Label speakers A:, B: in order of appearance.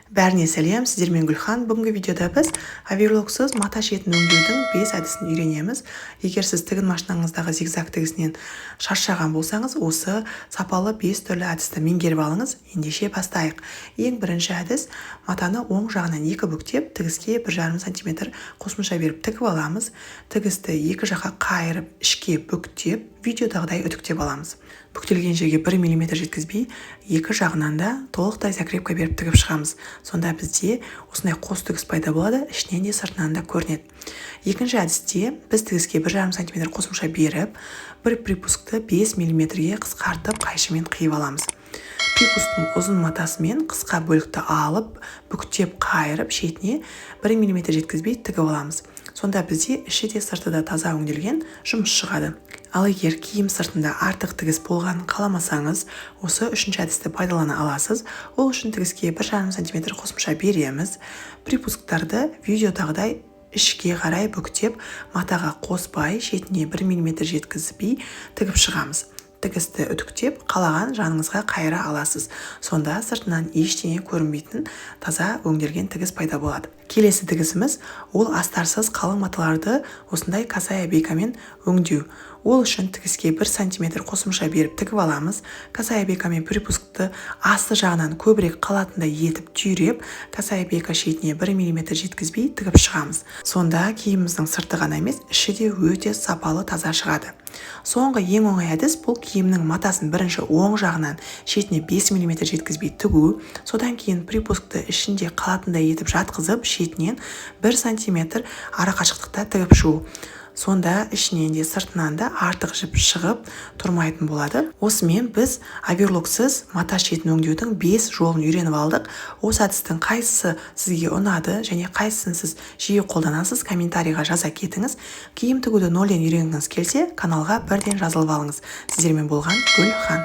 A: Бәріне сәлем, сіздермен Гүлхан. Бүгінгі видеода біз оверлоксыз мата шетін өңдеудің 5 әдісін үйренеміз. Егер сіз тігін машинаңыздағы зигзаг тігісінен шаршаған болсаңыз, осы сапалы 5 түрлі әдісті меңгеріп алыңыз. Ендеше бастайық. Ең бірінші әдіс, матаны оң жағынан 2 бүктеп, тігіске 1,5 см қосымша беріп тігіп аламыз. Тігісті екі жаққа қайырып, ішке бүктеп, видеодағыдай үтіктеп аламыз. Бүктелген жерге 1 мм жеткізбей, екі жағынан да толықтай закрепка беріп тігіп шығамыз. Сонда бізде осындай қос тігіс пайда болады, ішінен де сыртынан да көрінеді. Екінші әдісте біз тігіске 1,5 см қосымша беріп, бір припускты 5 мм-ге қысқартып, қайшымен қиып аламыз. Припусктың ұзын матасымен қысқа бөлікті алып, бүктеп қайырып, шетіне 1 мм жеткізбей тігіп аламыз. Сонда бізде іші де сырты да таза өңделген жұмыс шығады. Ал егер киім сыртында артық тігіс болғанын қаламасаңыз, осы үшінші әдісті пайдалана аласыз. Ол үшін тігіске 1,5 см қосымша береміз. Припусктарды видеодағыдай ішке қарай бүктеп, матаға қоспай, шетіне 1 мм жеткізбей тігіп шығамыз. Тігісті үтіктеп, қалаған жаныңызға қайыра аласыз. Сонда сыртынан ештеңе көрінбейтін таза өңделген тігіс пайда болады. Келесі тігісіміз ол астарсыз қалың маталарды осындай касая бейкамен өңдеу. Ол үшін тігіске 1 см қосымша беріп тігіп аламыз. Касая бейкамен припускты асты жағынан көбірек қалатындай етіп түйреп, касая бейка шетіне 1 мм жеткізбей тігіп шығамыз. Сонда киіміміздің сырты ғана емес, іші де өте сапалы таза шығады. Соңғы ең оңай әдіс бұл киімнің матасын бірінші оң жағынан шетіне 5 мм жеткізбей тігу. Содан кейін припускты ішінде қалатындай етіп жатқызып, шетінен 1 см ара қашықтықта тігіп шығу. Сонда ішінен де сыртынан да артық жіп шығып тұрмайтын болады. Осымен біз оверлоксыз мата шетін өңдеудің 5 жолын үйреніп алдық. Осы әдістің қайсысы сізге ұнады және қайсысын сіз жиі қолданасыз, комментарийға жаза кетіңіз. Киім тігуді нөлден үйренгіңіз келсе, каналға бірден жазылып алыңыз. Сіздермен болған Гүлхан.